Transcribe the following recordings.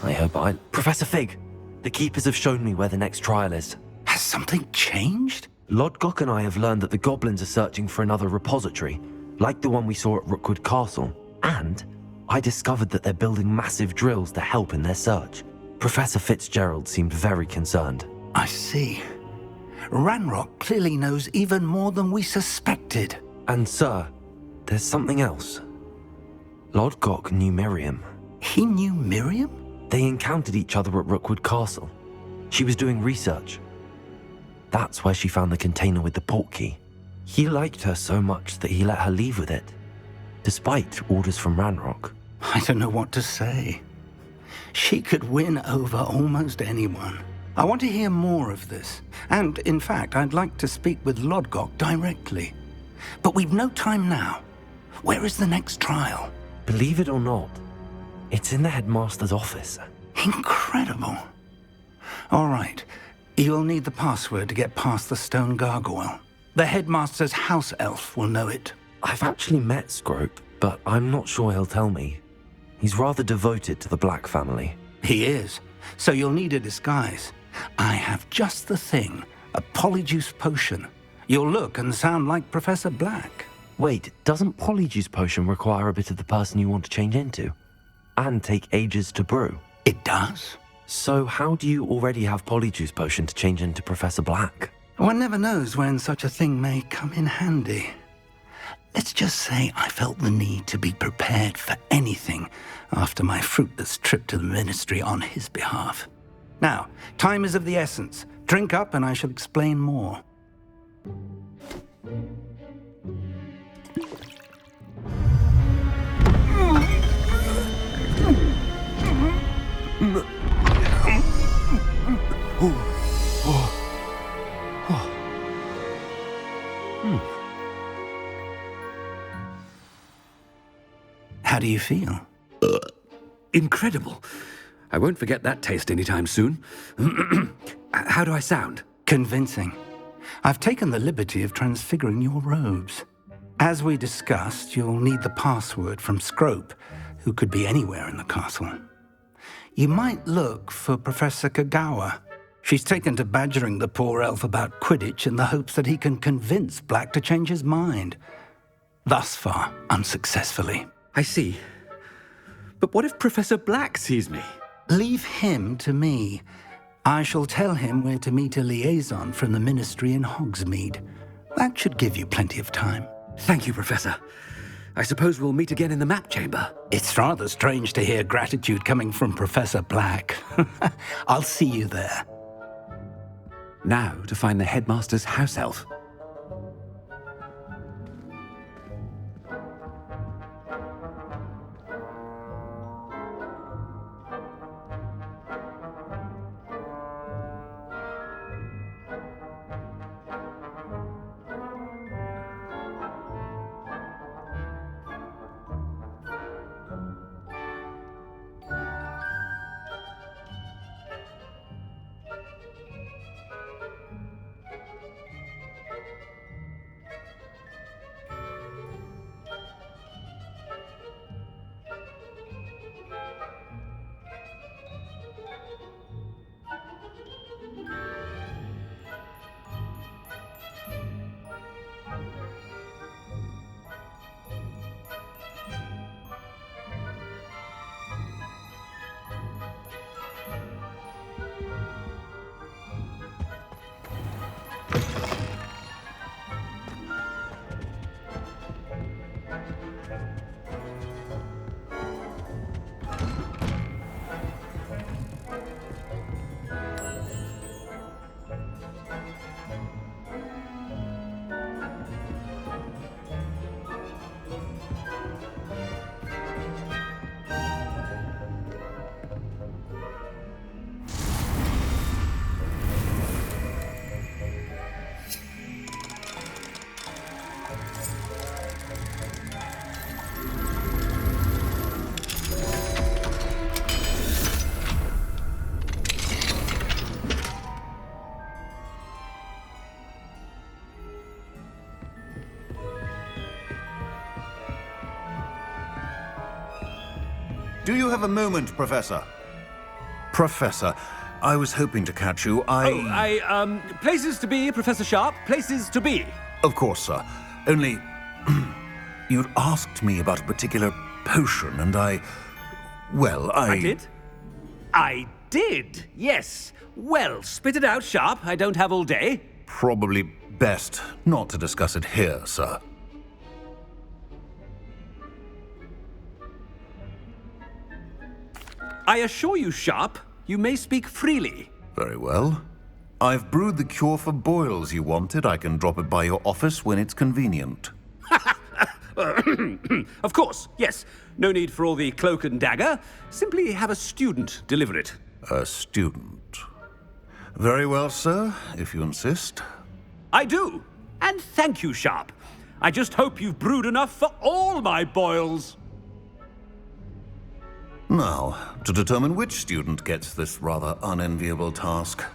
I hope I... Professor Fig! The Keepers have shown me where the next trial is. Has something changed? Lodgok and I have learned that the goblins are searching for another repository, like the one we saw at Rookwood Castle. And I discovered that they're building massive drills to help in their search. Professor Fitzgerald seemed very concerned. I see. Ranrock clearly knows even more than we suspected. And sir, there's something else. Lodgok knew Miriam. He knew Miriam? They encountered each other at Rookwood Castle. She was doing research. That's where she found the container with the portkey. He liked her so much that he let her leave with it, despite orders from Ranrock. I don't know what to say. She could win over almost anyone. I want to hear more of this. And, in fact, I'd like to speak with Lodgok directly. But we've no time now. Where is the next trial? Believe it or not, it's in the headmaster's office. Incredible. All right. You'll need the password to get past the stone gargoyle. The headmaster's house elf will know it. I've actually met Scrope, but I'm not sure he'll tell me. He's rather devoted to the Black family. He is. So you'll need a disguise. I have just the thing. A polyjuice potion. You'll look and sound like Professor Black. Wait, doesn't Polyjuice Potion require a bit of the person you want to change into? And take ages to brew? It does. So how do you already have Polyjuice Potion to change into Professor Black? One never knows when such a thing may come in handy. Let's just say I felt the need to be prepared for anything after my fruitless trip to the Ministry on his behalf. Now, time is of the essence. Drink up and I shall explain more. How do you feel? Incredible. I won't forget that taste anytime soon. How do I sound? Convincing. I've taken the liberty of transfiguring your robes. As we discussed, you'll need the password from Scrope, who could be anywhere in the castle. You might look for Professor Kagawa. She's taken to badgering the poor elf about Quidditch in the hopes that he can convince Black to change his mind. Thus far, unsuccessfully. I see. But what if Professor Black sees me? Leave him to me. I shall tell him where to meet a liaison from the Ministry in Hogsmeade. That should give you plenty of time. Thank you, Professor. I suppose we'll meet again in the map chamber. It's rather strange to hear gratitude coming from Professor Black. I'll see you there. Now to find the headmaster's house elf. Do you have a moment, Professor? Professor, I was hoping to catch you. Places to be, Professor Sharp. Places to be. Of course, sir. Only... you'd asked me about a particular potion, and I did? I did, yes. Well, spit it out, Sharp. I don't have all day. Probably best not to discuss it here, sir. I assure you, Sharp, you may speak freely. Very well. I've brewed the cure for boils you wanted. I can drop it by your office when it's convenient. Of course, yes. No need for all the cloak and dagger. Simply have a student deliver it. A student. Very well, sir, if you insist. I do. And thank you, Sharp. I just hope you've brewed enough for all my boils. Now, to determine which student gets this rather unenviable task.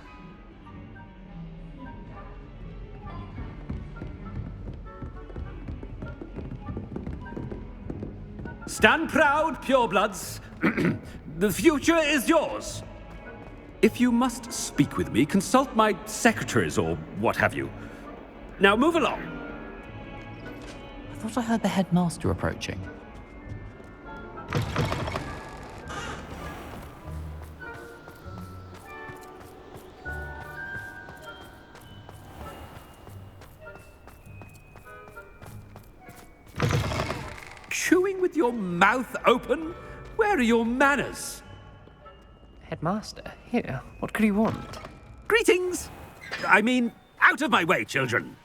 Stand proud, purebloods. The future is yours. If you must speak with me, consult my secretaries or what have you. Now move along. I thought I heard the headmaster approaching. Chewing with your mouth open? Where are your manners? Headmaster? Here, what could he want? Greetings! I mean, out of my way, children.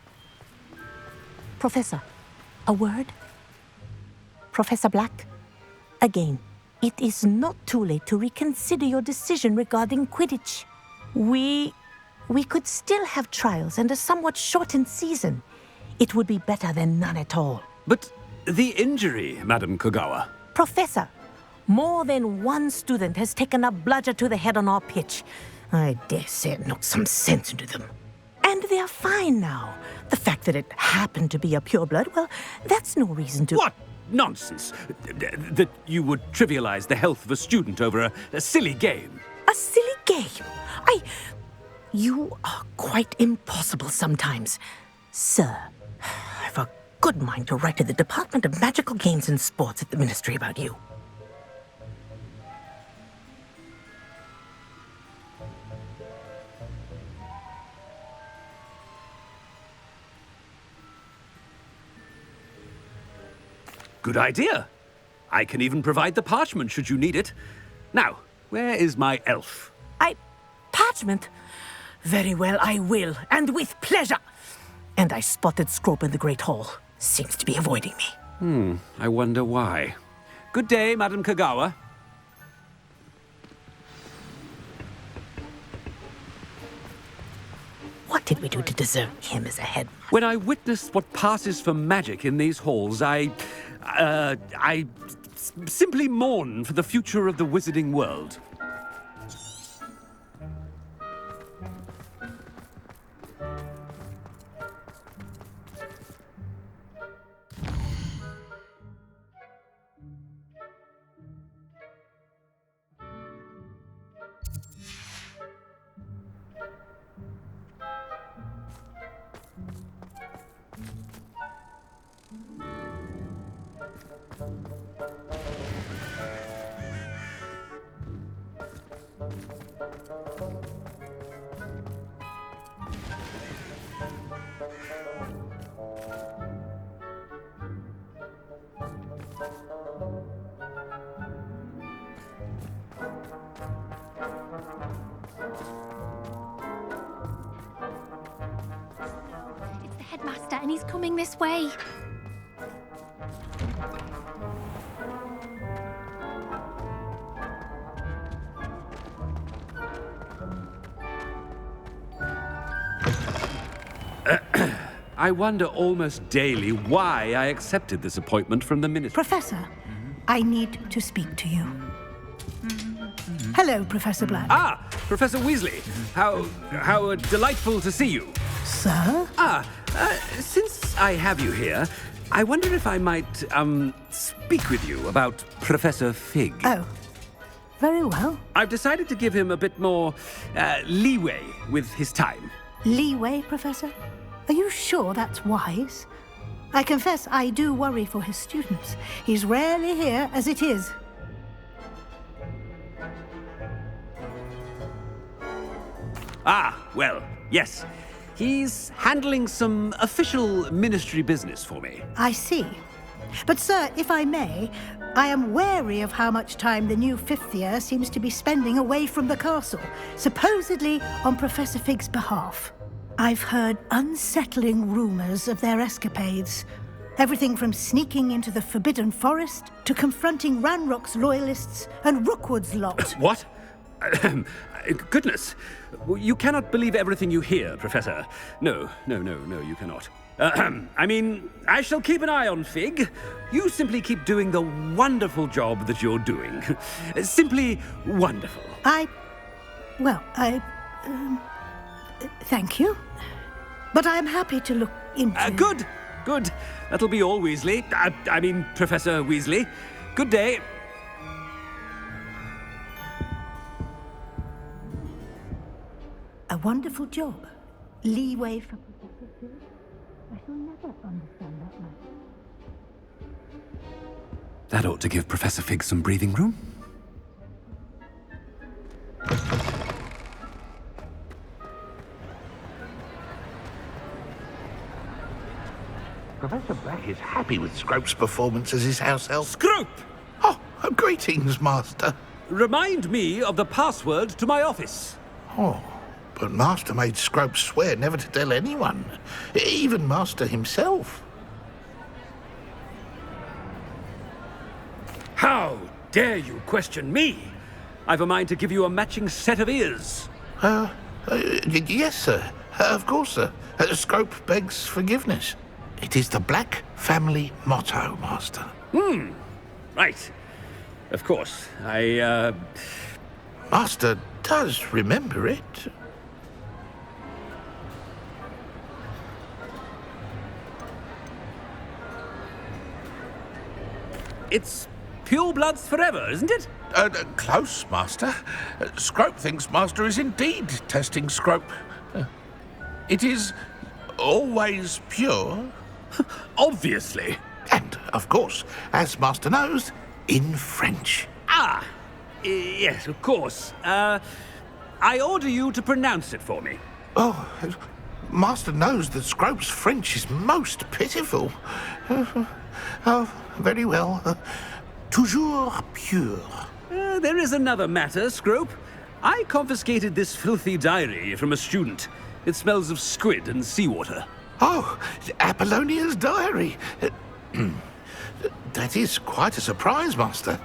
Professor, a word? Professor Black, again, it is not too late to reconsider your decision regarding Quidditch. We could still have trials and a somewhat shortened season. It would be better than none at all. But the injury, Madam Kogawa. Professor, more than one student has taken a bludger to the head on our pitch. I dare say it knocked some sense into them. And they're fine now. The fact that it happened to be a pureblood, well, that's no reason to... What nonsense! That you would trivialize the health of a student over a silly game. A silly game? You are quite impossible sometimes. Sir, I've a good mind to write to the Department of Magical Games and Sports at the Ministry about you. Good idea. I can even provide the parchment should you need it. Now, where is my elf? Parchment? Very well, I will, and with pleasure. And I spotted Scrope in the Great Hall. Seems to be avoiding me. I wonder why. Good day, Madam Kogawa. What did we do to deserve him as a headmaster? When I witness what passes for magic in these halls, I simply mourn for the future of the wizarding world. It's the headmaster, and he's coming this way. I wonder almost daily why I accepted this appointment from the ministry. Professor, I need to speak to you. Hello, Professor Black. Ah, Professor Weasley. How delightful to see you. Sir? Since I have you here, I wonder if I might, speak with you about Professor Fig. Oh, Very well. I've decided to give him a bit more leeway with his time. Leeway, Professor? Are you sure that's wise? I confess I do worry for his students. He's rarely here as it is. Ah, well, yes. He's handling some official ministry business for me. I see. But, sir, if I may, I am wary of how much time the new fifth year seems to be spending away from the castle, supposedly on Professor Fig's behalf. I've heard unsettling rumors of their escapades. Everything from sneaking into the Forbidden Forest to confronting Ranrock's loyalists and Rookwood's lot. What? Goodness. You cannot believe everything you hear, Professor. No, you cannot. I mean, I shall keep an eye on Fig. You simply keep doing the wonderful job that you're doing. Simply wonderful. Thank you. But I'm happy to look into... Good. That'll be all, Weasley. I mean, Professor Weasley. Good day. A wonderful job. Leeway for Professor Fig. I shall never understand that man. That ought to give Professor Fig some breathing room. Professor Black is happy with Scrope's performance as his house elf. Scrope! Oh, greetings, Master. Remind me of the password to my office. Oh, but Master made Scrope swear never to tell anyone, even Master himself. How dare you question me? I've a mind to give you a matching set of ears. Yes, sir. Of course, sir. Scrope begs forgiveness. It is the Black family motto, Master. Right. Of course. Master does remember it. It's pure bloods forever, isn't it? Close, Master. Scrope thinks Master is indeed testing Scrope. It is always pure. Obviously. And, of course, as Master knows, in French. Yes, of course. I order you to pronounce it for me. Oh, Master knows that Scrope's French is most pitiful. Oh, very well. Toujours pure. There is another matter, Scrope. I confiscated this filthy diary from a student. It smells of squid and seawater. Oh, Apollonia's diary. That is quite a surprise, Master.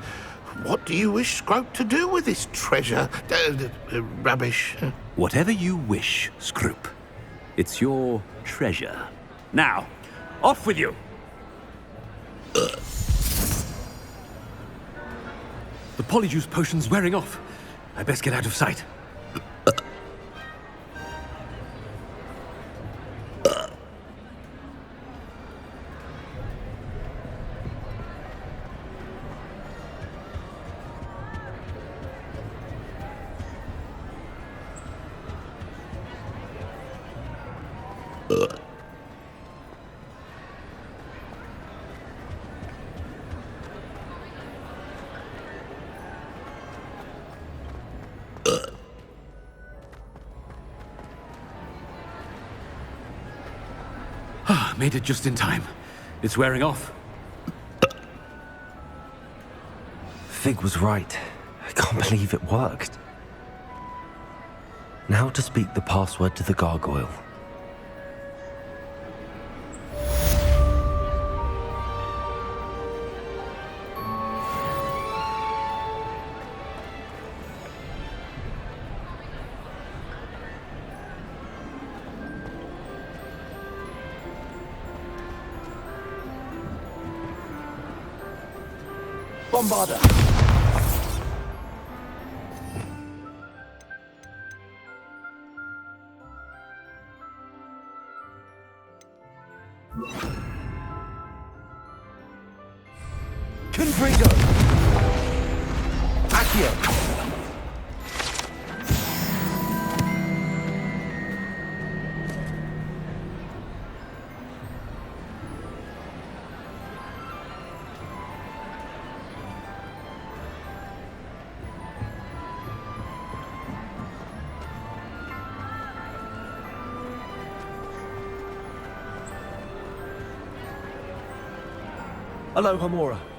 What do you wish Scrope to do with this treasure? Rubbish. Whatever you wish, Scrope. It's your treasure. Now, off with you. The polyjuice potion's wearing off. I best get out of sight. Made it just in time. It's wearing off. Fig was right. I can't believe it worked. Now to speak the password to the gargoyle. Bombarder. Confringo! Accio! Aloha Mora.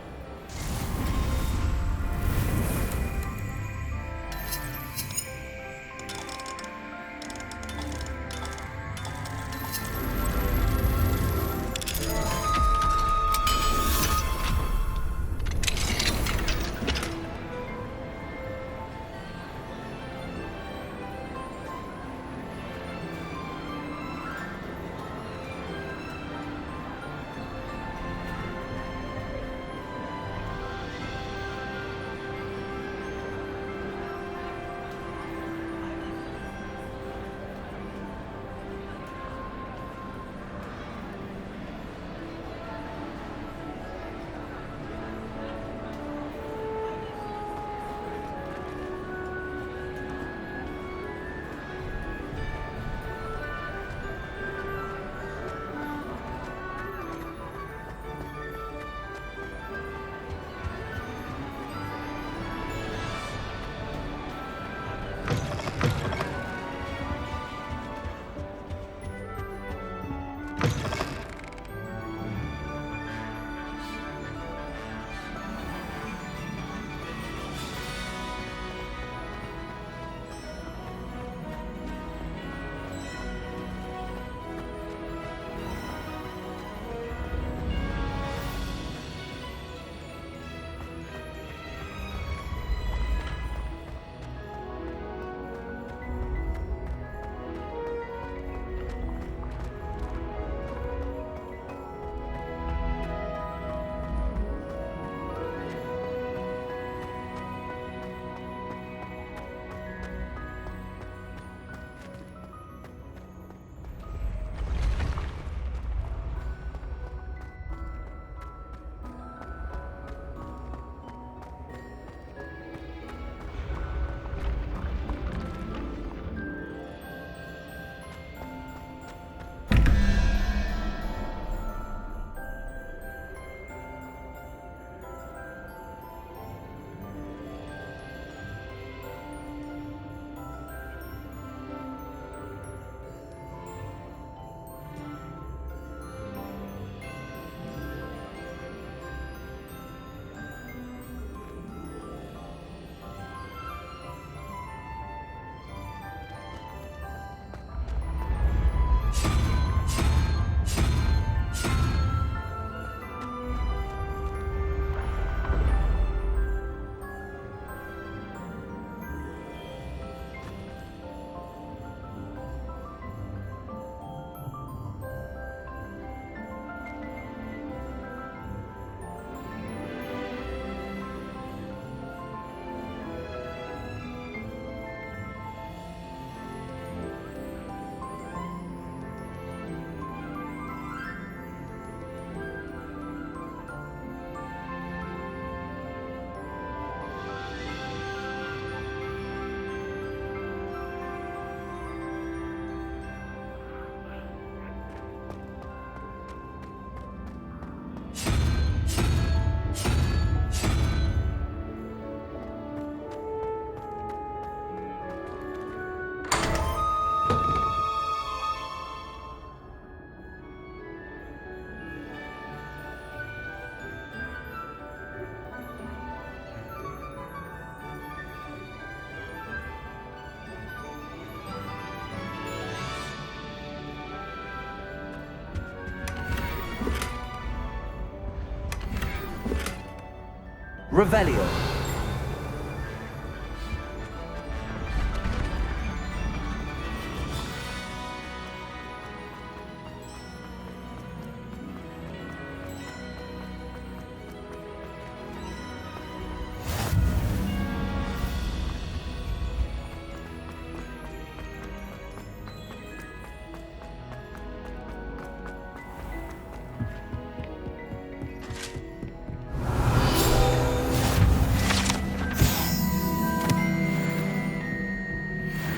Revelio.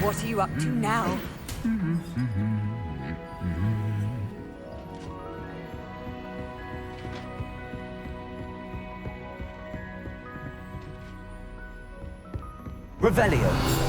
What are you up to now? Revelio.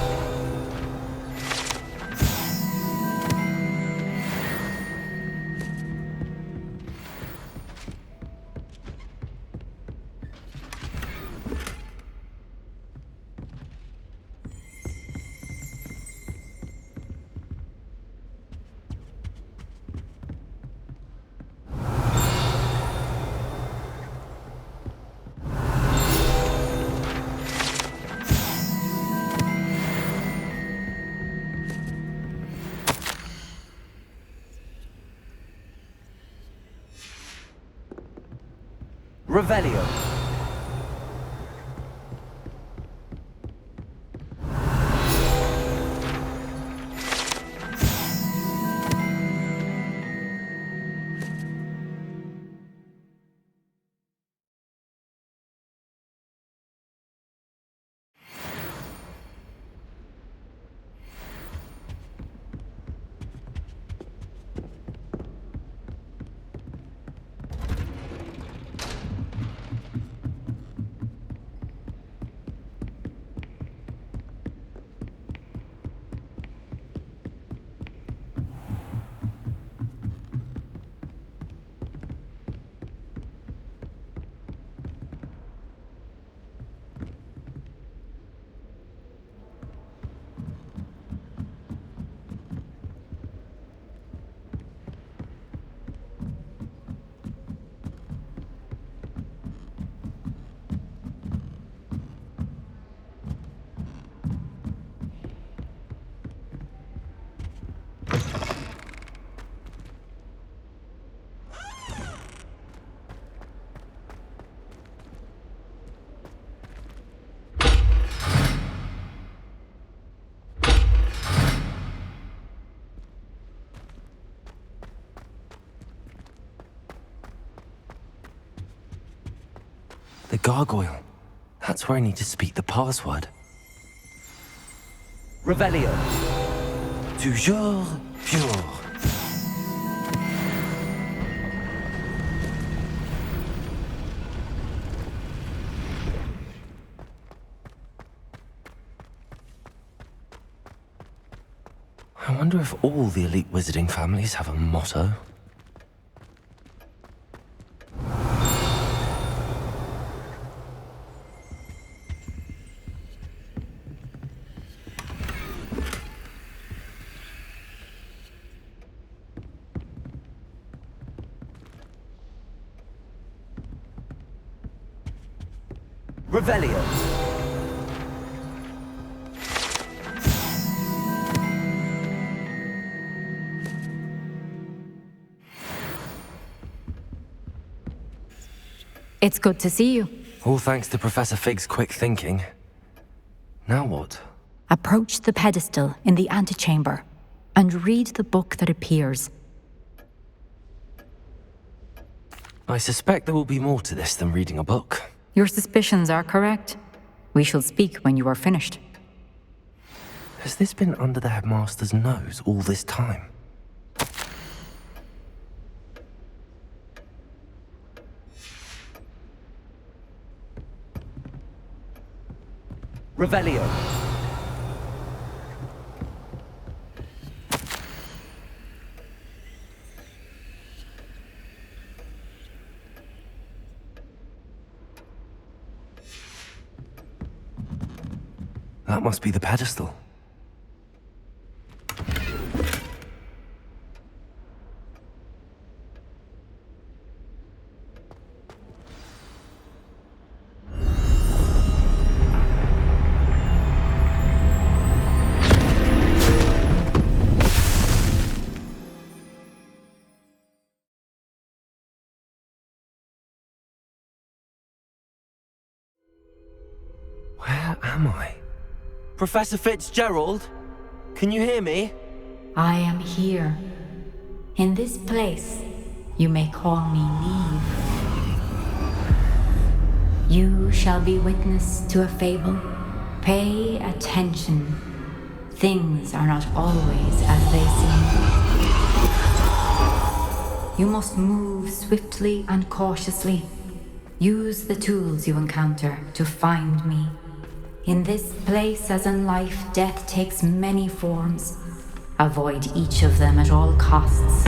Revelio. The gargoyle. That's where I need to speak the password. Revelio. Toujours pure. I wonder if all the elite wizarding families have a motto. Revelio. It's good to see you. All thanks to Professor Fig's quick thinking. Now what? Approach the pedestal in the antechamber and read the book that appears. I suspect there will be more to this than reading a book. Your suspicions are correct. We shall speak when you are finished. Has this been under the headmaster's nose all this time? Revelio. That must be the pedestal. Where am I? Professor Fitzgerald? Can you hear me? I am here. In this place, you may call me Neve. You shall be witness to a fable. Pay attention. Things are not always as they seem. You must move swiftly and cautiously. Use the tools you encounter to find me. In this place, as in life, death takes many forms. Avoid each of them at all costs.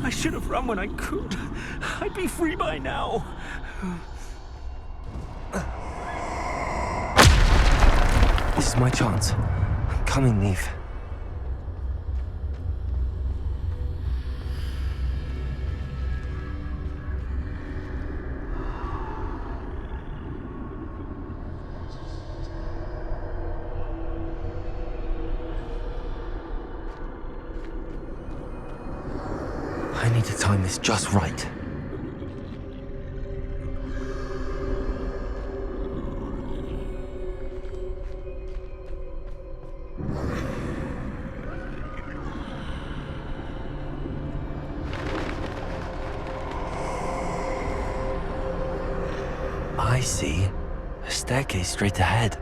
I should have run when I could. I'd be free by now. This is my chance. I'm coming, Neve. I need to time this just right. I see. A staircase straight ahead.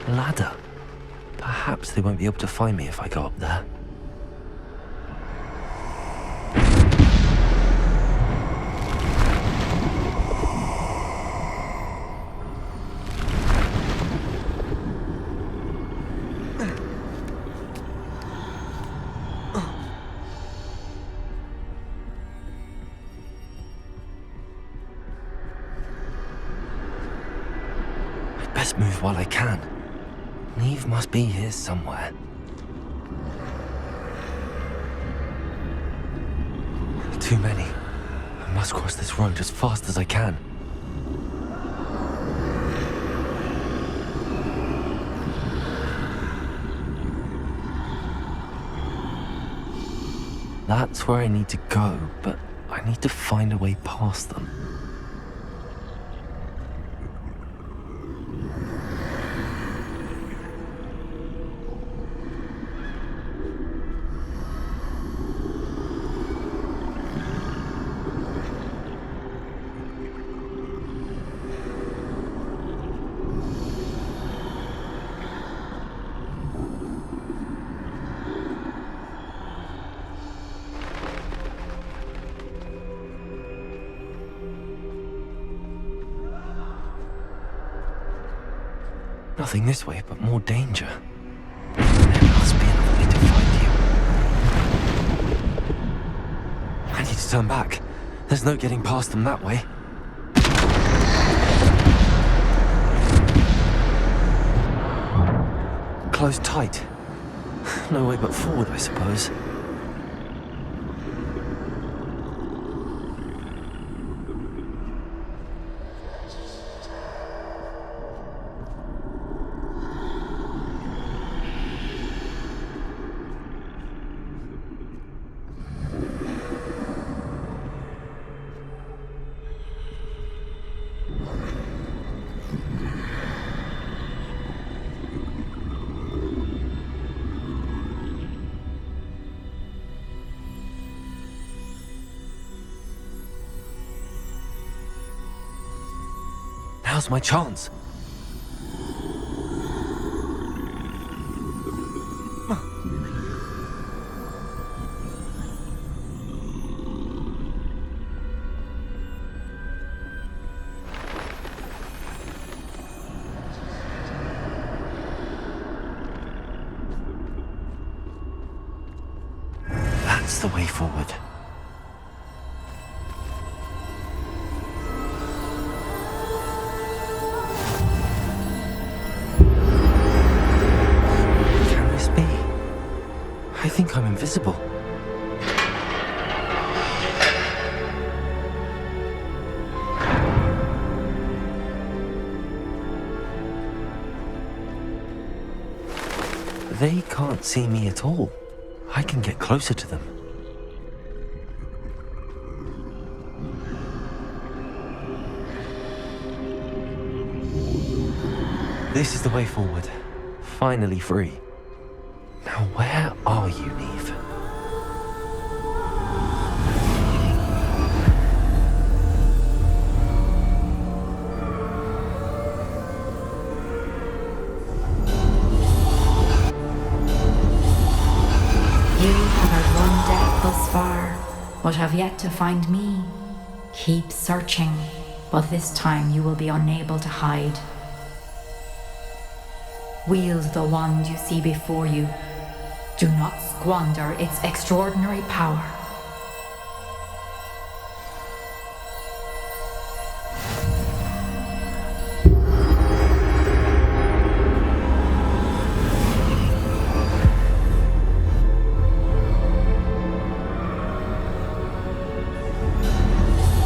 Ladder. Perhaps they won't be able to find me if I go up there. I'd best move while I can. Neve must be here somewhere. Too many. I must cross this road as fast as I can. That's where I need to go, but I need to find a way past them. Nothing this way, but more danger. There must be another way to find you. I need to turn back. There's no getting past them that way. Closed tight. No way but forward, I suppose. Now's my chance. That's the way forward. I think I'm invisible. They can't see me at all. I can get closer to them. This is the way forward. Finally free. Now where are you, Neve? You have had one death thus far, but have yet to find me. Keep searching, but this time you will be unable to hide. Wield the wand you see before you. Do not squander its extraordinary power.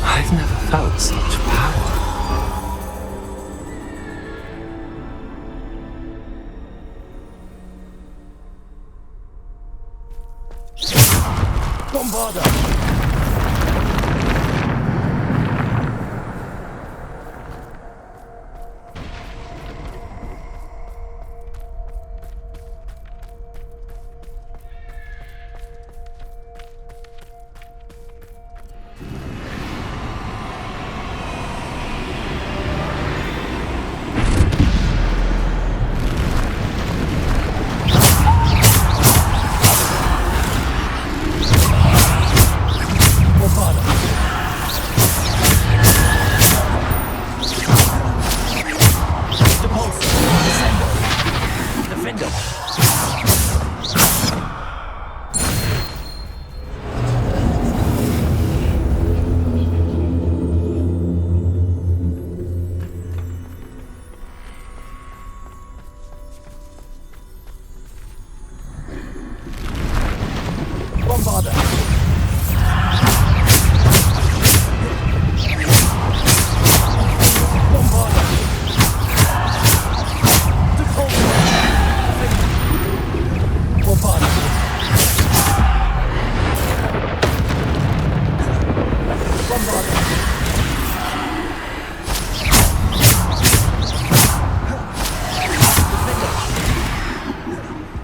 I've never felt such power. Bombarda!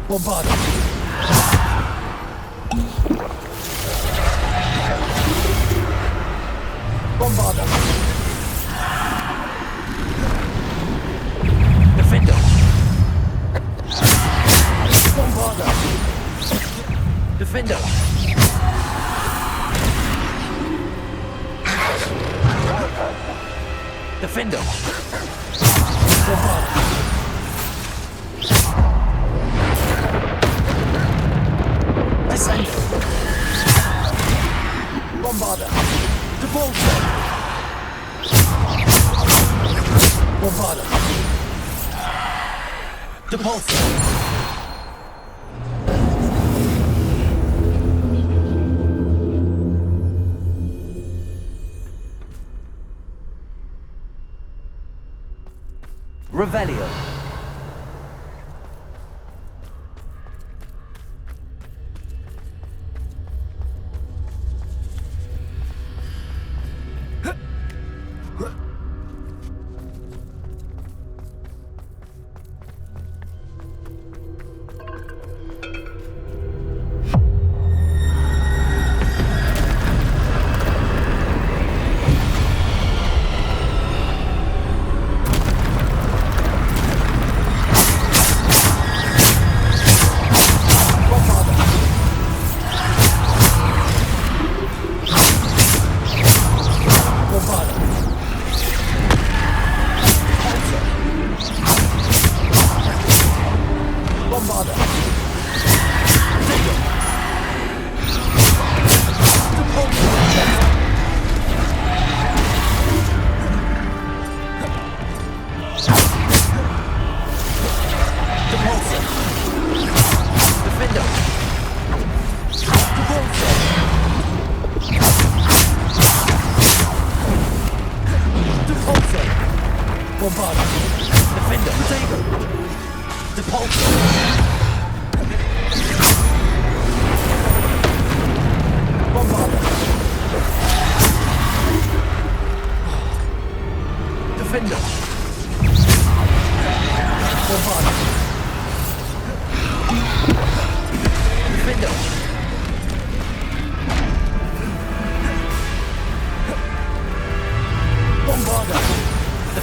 Bombarda! Bombarda! Defender! Bombarda! Defender! Defender! Bombarda! Bombarda! Depulso! Bombarda! Depulso! Revelio.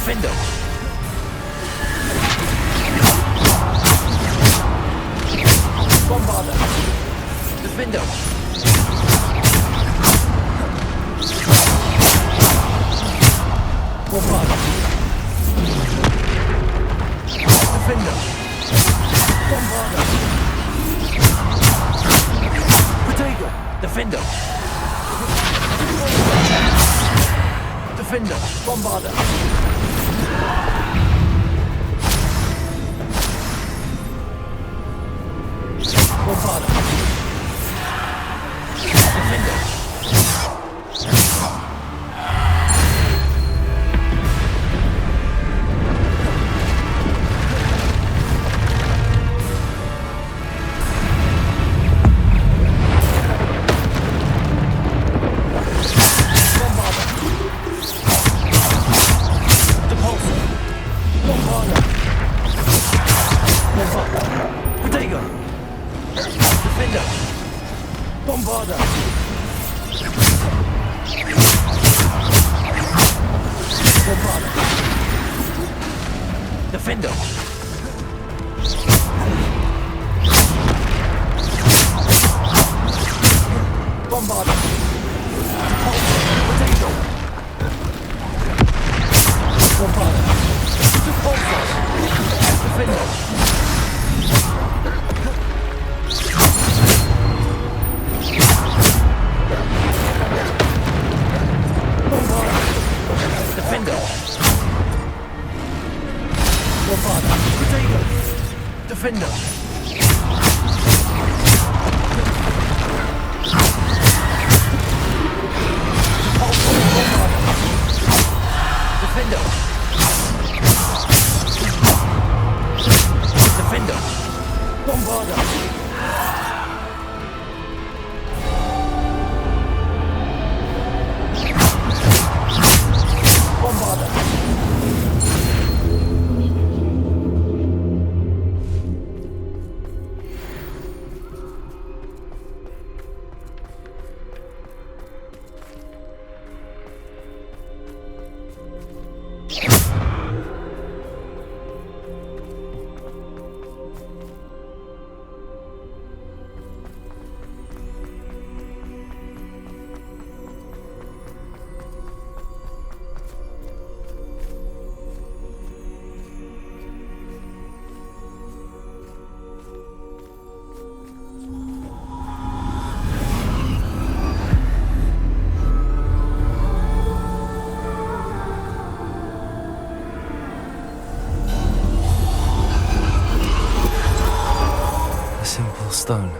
Defendo! Bombarda! Defendo! Bombarda! Defendo! Bombarda! Protego! Defendo! Defender! Bombarda! Bombarda! Defender! Bombarda! Bombarda! Defendo! Bombarda! Potato! Bombarda! Repulsor! Defendo! Defender! Bombarda! Potato! Defender! Defender! Defender! Bombarda! Bombarda! Simple stone.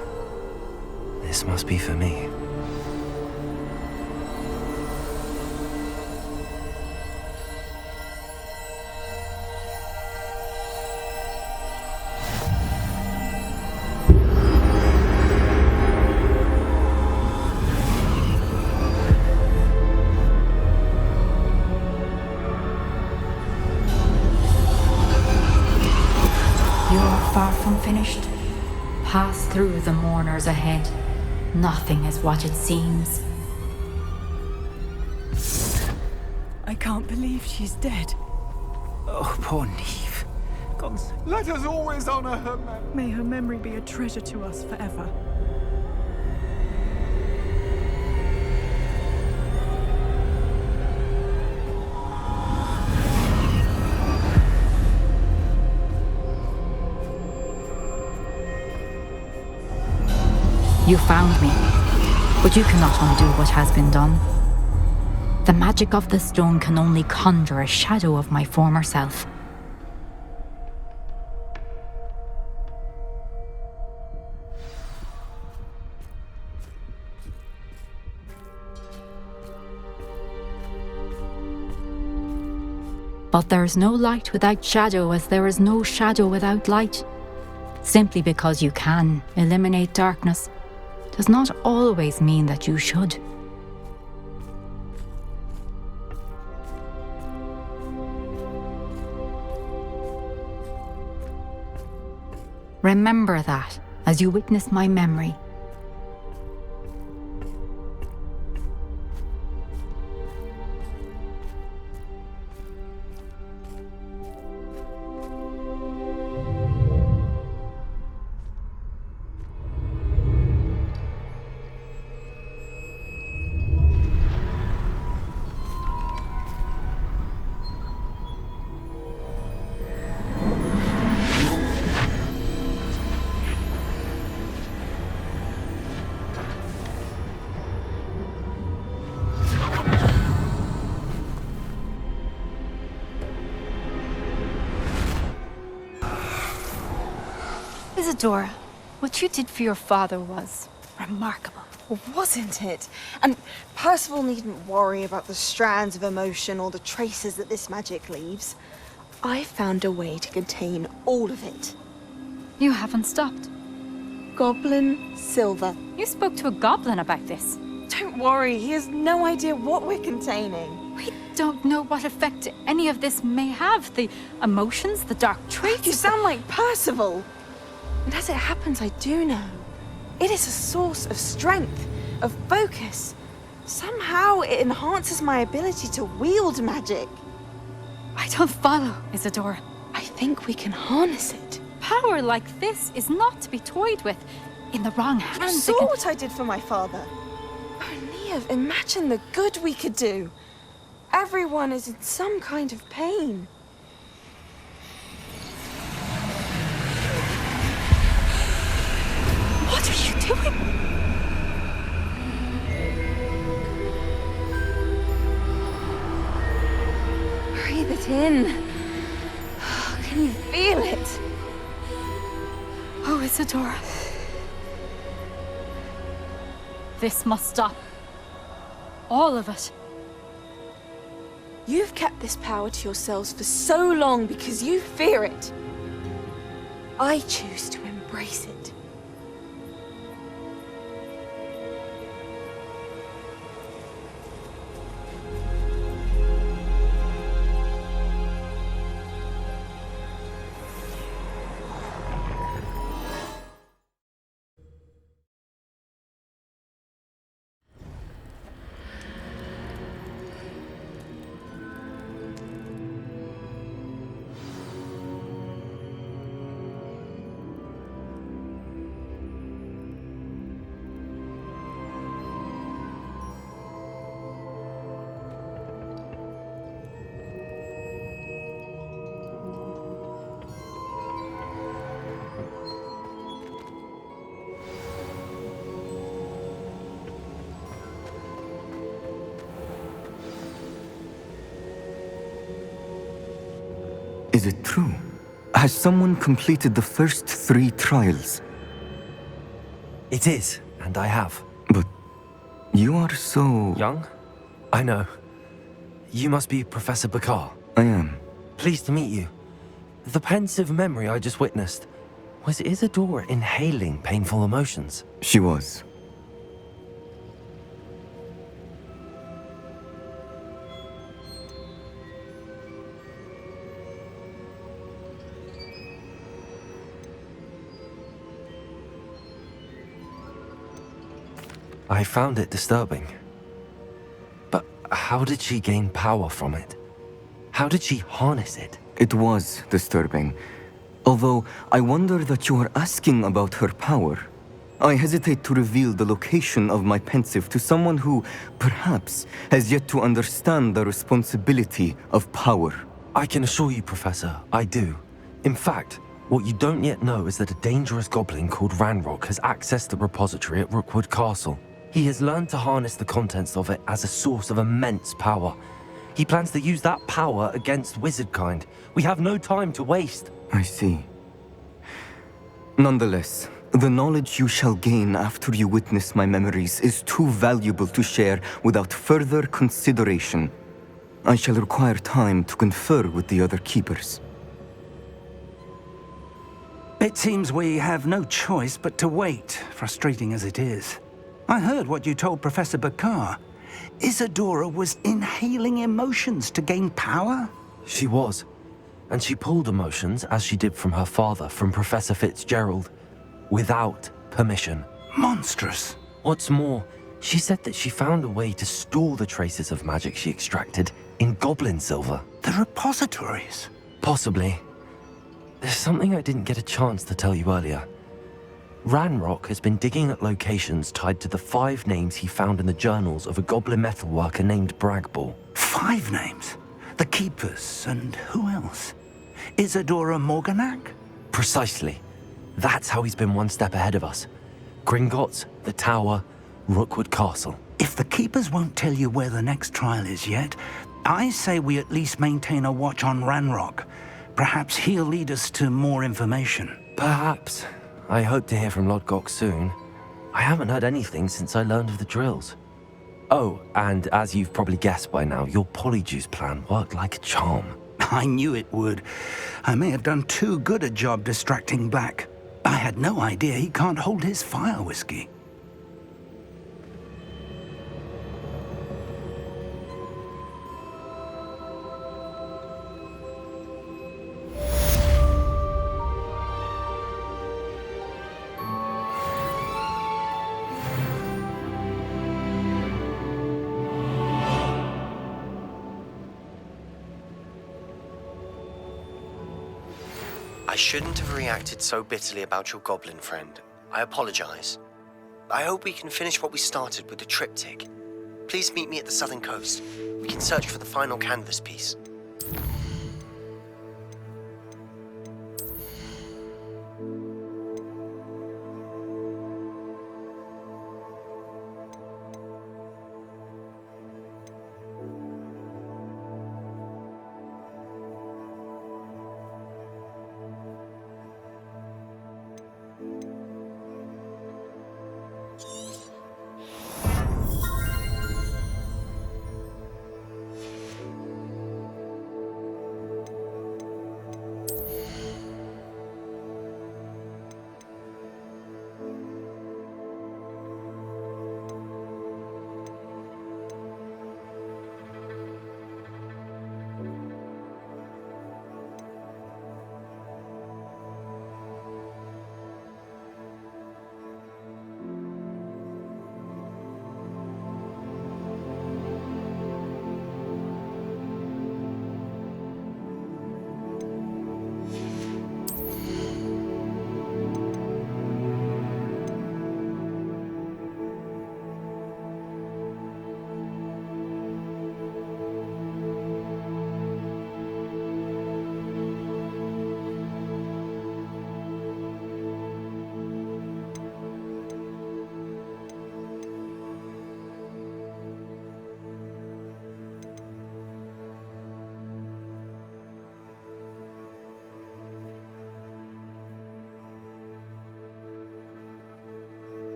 This must be for me. You are far from finished. Pass through the mourners ahead. Nothing is what it seems. I can't believe she's dead. Oh, poor Neve. Let us always honor her memory. May her memory be a treasure to us forever. You found me, but you cannot undo what has been done. The magic of the stone can only conjure a shadow of my former self. But there is no light without shadow, as there is no shadow without light. Simply because you can eliminate darkness does not always mean that you should. Remember that as you witness my memory. Isadora, what you did for your father was remarkable. Well, wasn't it? And Percival needn't worry about the strands of emotion or the traces that this magic leaves. I found a way to contain all of it. You haven't stopped. Goblin silver. You spoke to a goblin about this. Don't worry, he has no idea what we're containing. We don't know what effect any of this may have. The emotions, the dark traits. You sound like Percival. And as it happens, I do know. It is a source of strength, of focus. Somehow it enhances my ability to wield magic. I don't follow, Isadora. I think we can harness it. Power like this is not to be toyed with. In the wrong hands, You saw what I did for my father. Oh, Neve, imagine the good we could do. Everyone is in some kind of pain. What are you doing? Breathe it in. Can you feel it? Oh, Isadora. This must stop. All of it. You've kept this power to yourselves for so long because you fear it. I choose to embrace it. Is it true? Has someone completed the first 3 trials? It is, and I have. But you are so... Young? I know. You must be Professor Bakar. I am. Pleased to meet you. The pensive memory I just witnessed, was Isadora inhaling painful emotions? She was. I found it disturbing. But how did she gain power from it? How did she harness it? It was disturbing. Although, I wonder that you are asking about her power. I hesitate to reveal the location of my pensive to someone who, perhaps, has yet to understand the responsibility of power. I can assure you, Professor, I do. In fact, what you don't yet know is that a dangerous goblin called Ranrock has accessed the repository at Rookwood Castle. He has learned to harness the contents of it as a source of immense power. He plans to use that power against wizardkind. We have no time to waste. I see. Nonetheless, the knowledge you shall gain after you witness my memories is too valuable to share without further consideration. I shall require time to confer with the other keepers. It seems we have no choice but to wait, frustrating as it is. I heard what you told Professor Bakar. Isadora was inhaling emotions to gain power? She was. And she pulled emotions, as she did from her father, from Professor Fitzgerald, without permission. Monstrous. What's more, she said that she found a way to store the traces of magic she extracted in goblin silver. The repositories? Possibly. There's something I didn't get a chance to tell you earlier. Ranrock has been digging at locations tied to the 5 names he found in the journals of a goblin metalworker named Bragball. 5 names? The Keepers, and who else? Isadora Morganac? Precisely. That's how he's been one step ahead of us. Gringotts, the Tower, Rookwood Castle. If the Keepers won't tell you where the next trial is yet, I say we at least maintain a watch on Ranrock. Perhaps he'll lead us to more information. Perhaps. I hope to hear from Lodgok soon. I haven't heard anything since I learned of the drills. Oh, and as you've probably guessed by now, your polyjuice plan worked like a charm. I knew it would. I may have done too good a job distracting Black. I had no idea he can't hold his fire whiskey. I shouldn't have reacted so bitterly about your goblin friend. I apologize. I hope we can finish what we started with the triptych. Please meet me at the southern coast. We can search for the final canvas piece.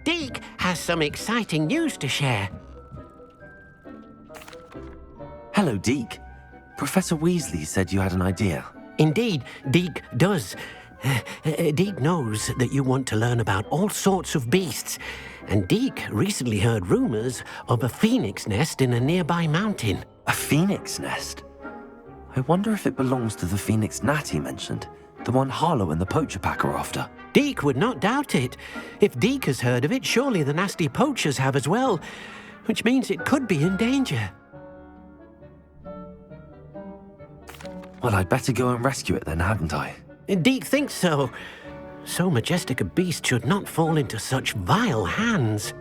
Deke has some exciting news to share. Hello, Deke. Professor Weasley said you had an idea. Indeed, Deke does. Deke knows that you want to learn about all sorts of beasts, and Deke recently heard rumors of a phoenix nest in a nearby mountain. A phoenix nest? I wonder if it belongs to the phoenix gnat he mentioned, the one Harlow and the poacher pack are after. Deke would not doubt it. If Deke has heard of it, surely the nasty poachers have as well, which means it could be in danger. Well, I'd better go and rescue it then, hadn't I? Deke thinks so. So majestic a beast should not fall into such vile hands.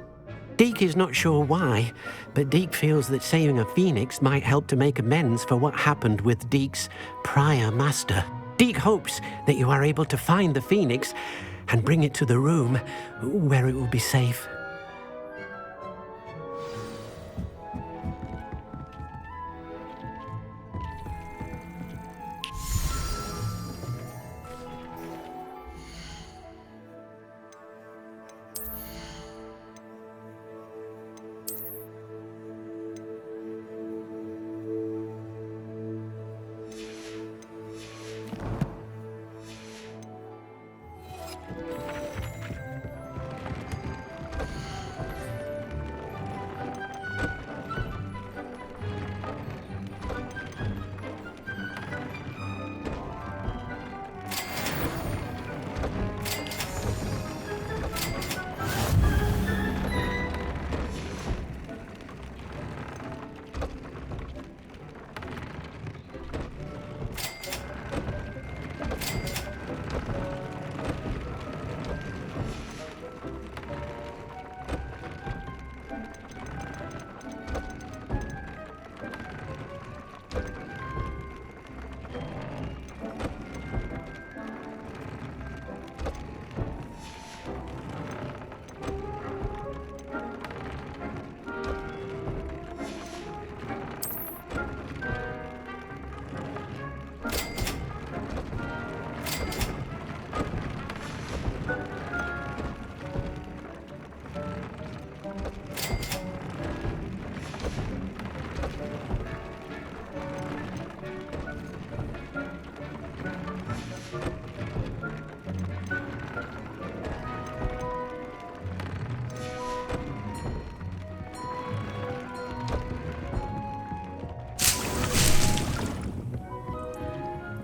Deke is not sure why, but Deke feels that saving a phoenix might help to make amends for what happened with Deke's prior master. Deke hopes that you are able to find the phoenix and bring it to the room where it will be safe.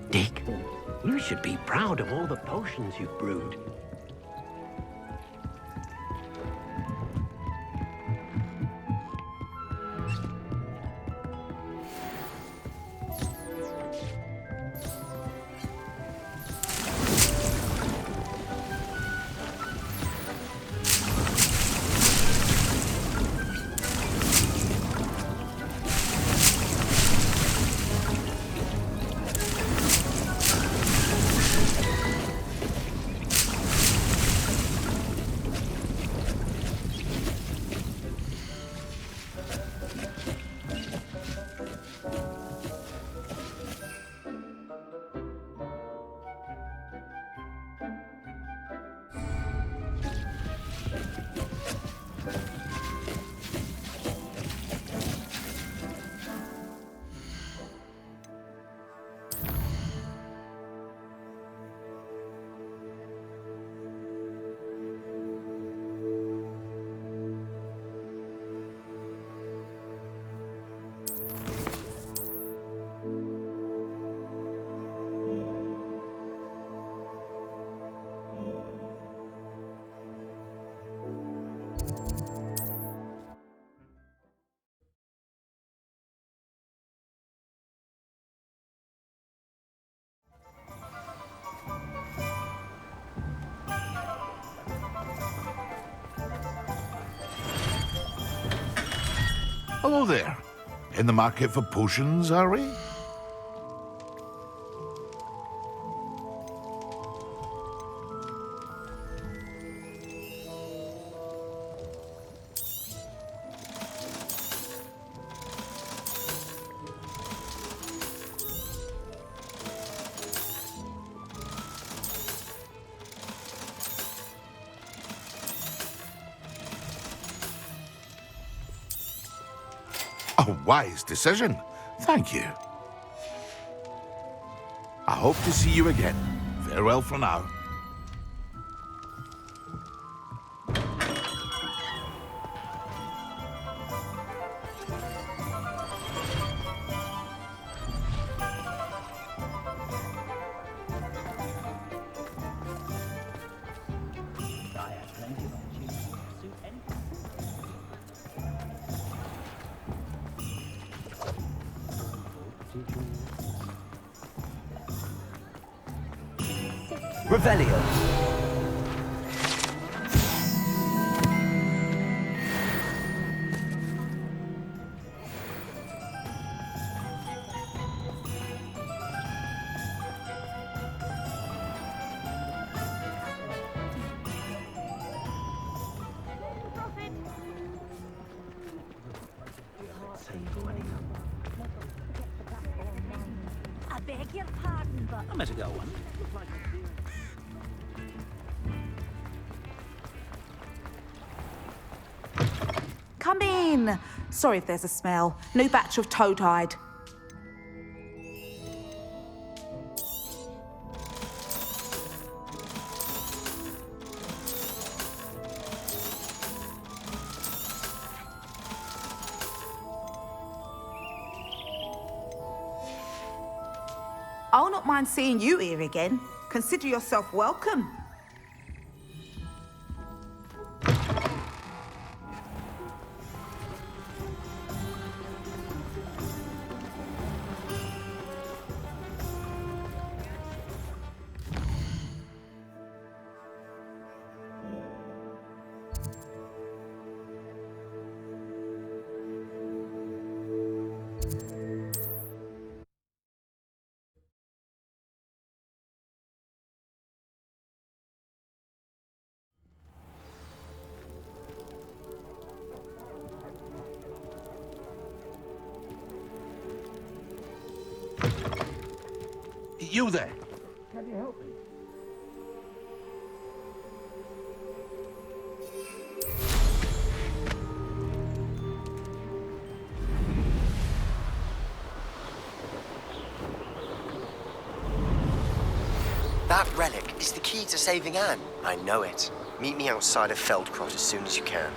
Dick, you should be proud of all the potions you've brewed. Hello there. In the market for potions, are we? A wise decision. Thank you. I hope to see you again. Farewell for now. Revelio. beg your pardon, but... I met a girl once. Come in. Sorry if there's a smell. New batch of toad-hide. I'll not mind seeing you here again. Consider yourself welcome. You there? Can you help me? That relic is the key to saving Anne. I know it. Meet me outside of Feldcrot as soon as you can.